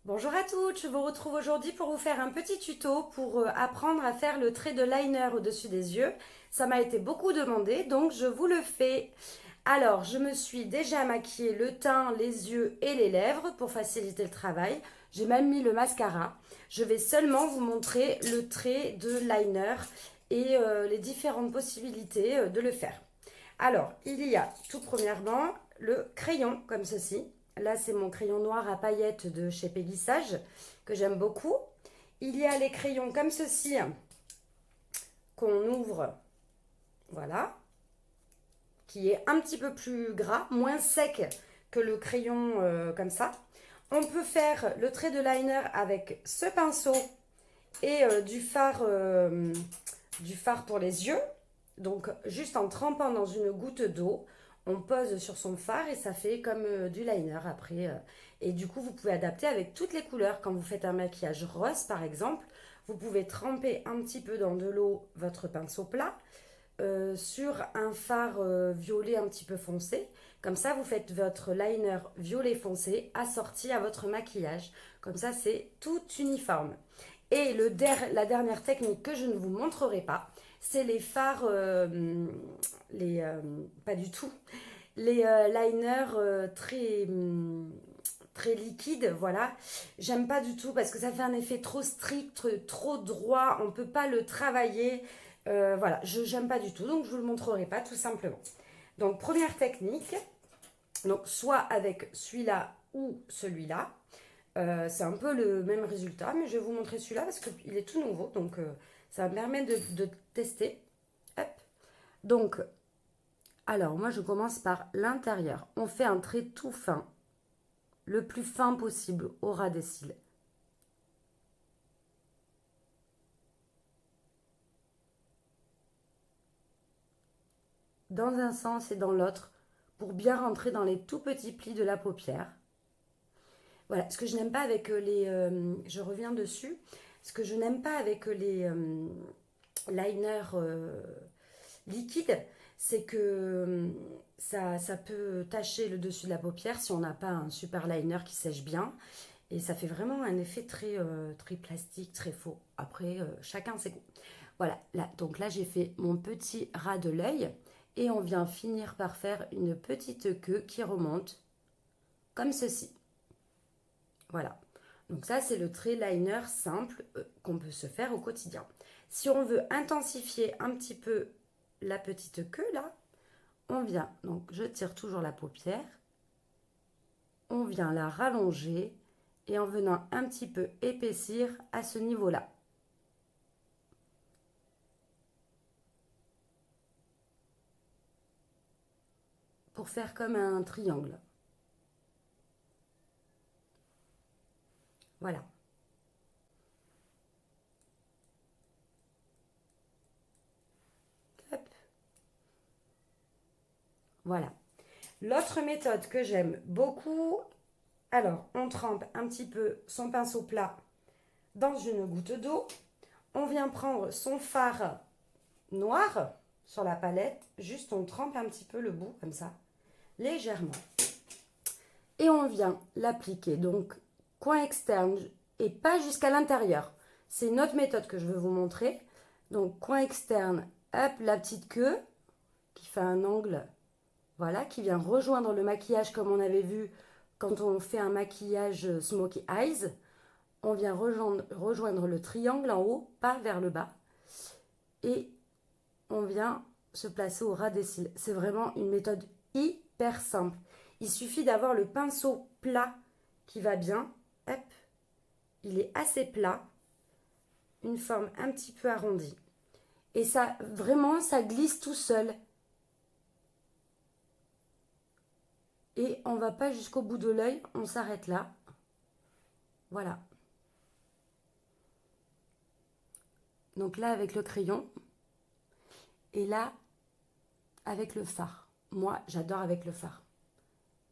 Bonjour à toutes, je vous retrouve aujourd'hui pour vous faire un petit tuto pour apprendre à faire le trait de liner au-dessus des yeux. Ça m'a été beaucoup demandé, donc je vous le fais. Alors, je me suis déjà maquillé le teint, les yeux et les lèvres pour faciliter le travail. J'ai même mis le mascara. Je vais seulement vous montrer le trait de liner et les différentes possibilités de le faire. Alors, il y a tout premièrement le crayon comme ceci. Là, c'est mon crayon noir à paillettes de chez Pélissage que j'aime beaucoup. Il y a les crayons comme ceci qu'on ouvre, voilà, qui est un petit peu plus gras, moins sec que le crayon comme ça. On peut faire le trait de liner avec ce pinceau et du fard pour les yeux. Donc, juste en trempant dans une goutte d'eau, on pose sur son fard et ça fait comme du liner après. Et du coup, vous pouvez adapter avec toutes les couleurs. Quand vous faites un maquillage rose, par exemple, vous pouvez tremper un petit peu dans de l'eau votre pinceau plat sur un fard violet un petit peu foncé. Comme ça, vous faites votre liner violet foncé assorti à votre maquillage. Comme ça, c'est tout uniforme. Et la dernière technique que je ne vous montrerai pas, c'est les fards, pas du tout, les liners très liquides, voilà. J'aime pas du tout parce que ça fait un effet trop strict, trop droit, on peut pas le travailler. Voilà, j'aime pas du tout, donc je vous le montrerai pas tout simplement. Donc première technique, donc soit avec celui-là ou celui-là. C'est un peu le même résultat, mais je vais vous montrer celui-là parce qu'il est tout nouveau, donc ça me permet de tester. Hop. Donc, alors moi je commence par l'intérieur. On fait un trait tout fin, le plus fin possible au ras des cils. Dans un sens et dans l'autre, pour bien rentrer dans les tout petits plis de la paupière. Voilà, ce que je n'aime pas avec je reviens dessus, ce que je n'aime pas avec les liners liquides, c'est que ça peut tacher le dessus de la paupière si on n'a pas un super liner qui sèche bien. Et ça fait vraiment un effet très plastique, très faux. Après, chacun ses goûts. Voilà, là, donc là j'ai fait mon petit ras de l'œil. Et on vient finir par faire une petite queue qui remonte comme ceci. Voilà. Donc ça, c'est le trait liner simple qu'on peut se faire au quotidien. Si on veut intensifier un petit peu la petite queue, là, on vient, donc je tire toujours la paupière, on vient la rallonger et en venant un petit peu épaissir à ce niveau-là. Pour faire comme un triangle. Voilà. Hop. Voilà. L'autre méthode que j'aime beaucoup, alors on trempe un petit peu son pinceau plat dans une goutte d'eau. On vient prendre son fard noir sur la palette, juste on trempe un petit peu le bout comme ça, légèrement. Et on vient l'appliquer, donc coin externe et pas jusqu'à l'intérieur. C'est une autre méthode que je veux vous montrer. Donc coin externe, hop, la petite queue qui fait un angle, voilà, qui vient rejoindre le maquillage comme on avait vu quand on fait un maquillage Smoky Eyes. On vient rejoindre le triangle en haut, pas vers le bas. Et on vient se placer au ras des cils. C'est vraiment une méthode hyper simple. Il suffit d'avoir le pinceau plat qui va bien. Hop, il est assez plat. Une forme un petit peu arrondie. Et ça, vraiment, ça glisse tout seul. Et on ne va pas jusqu'au bout de l'œil, on s'arrête là. Voilà. Donc là, avec le crayon. Et là, avec le fard. Moi, j'adore avec le fard.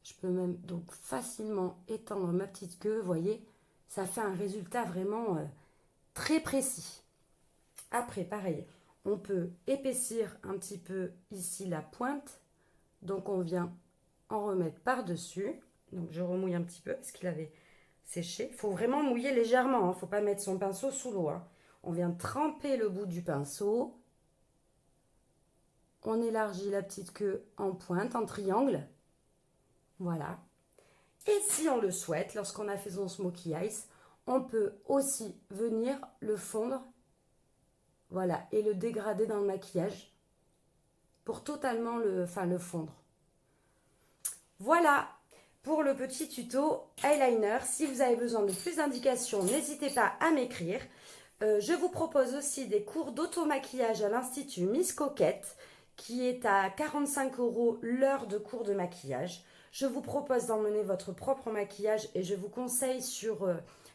Je peux même donc facilement étendre ma petite queue, vous voyez, ça fait un résultat vraiment très précis. Après, pareil, on peut épaissir un petit peu ici la pointe, donc on vient en remettre par-dessus. Donc je remouille un petit peu parce qu'il avait sécher. Il faut vraiment mouiller légèrement, il ne faut pas mettre son pinceau sous l'eau. On vient tremper le bout du pinceau. On élargit la petite queue en pointe, en triangle. Voilà. Et si on le souhaite, lorsqu'on a fait son smokey eyes, on peut aussi venir le fondre, voilà, et le dégrader dans le maquillage pour totalement le fondre. Voilà pour le petit tuto eyeliner. Si vous avez besoin de plus d'indications, n'hésitez pas à m'écrire. Je vous propose aussi des cours d'auto-maquillage à l'Institut Miss Coquette, qui est à 45 € l'heure de cours de maquillage. Je vous propose d'emmener votre propre maquillage et je vous conseille sur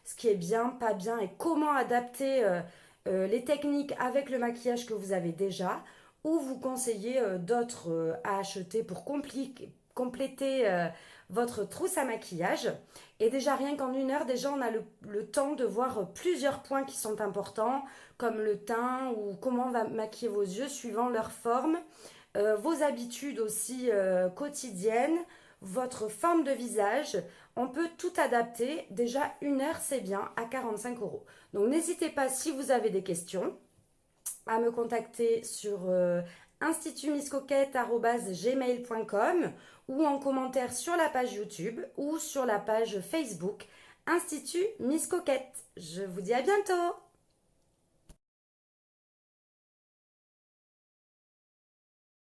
ce qui est bien, pas bien et comment adapter les techniques avec le maquillage que vous avez déjà, ou vous conseillez d'autres à acheter pour compléter votre trousse à maquillage. Et déjà, rien qu'en 1 heure, déjà, on a le temps de voir plusieurs points qui sont importants, comme le teint ou comment on va maquiller vos yeux suivant leur forme, vos habitudes aussi quotidiennes, votre forme de visage. On peut tout adapter. Déjà, 1 heure, c'est bien, à 45 €. Donc, n'hésitez pas, si vous avez des questions, à me contacter sur institutmisscoquette@gmail.com ou en commentaire sur la page YouTube ou sur la page Facebook Institut Miss Coquette. Je vous dis à bientôt!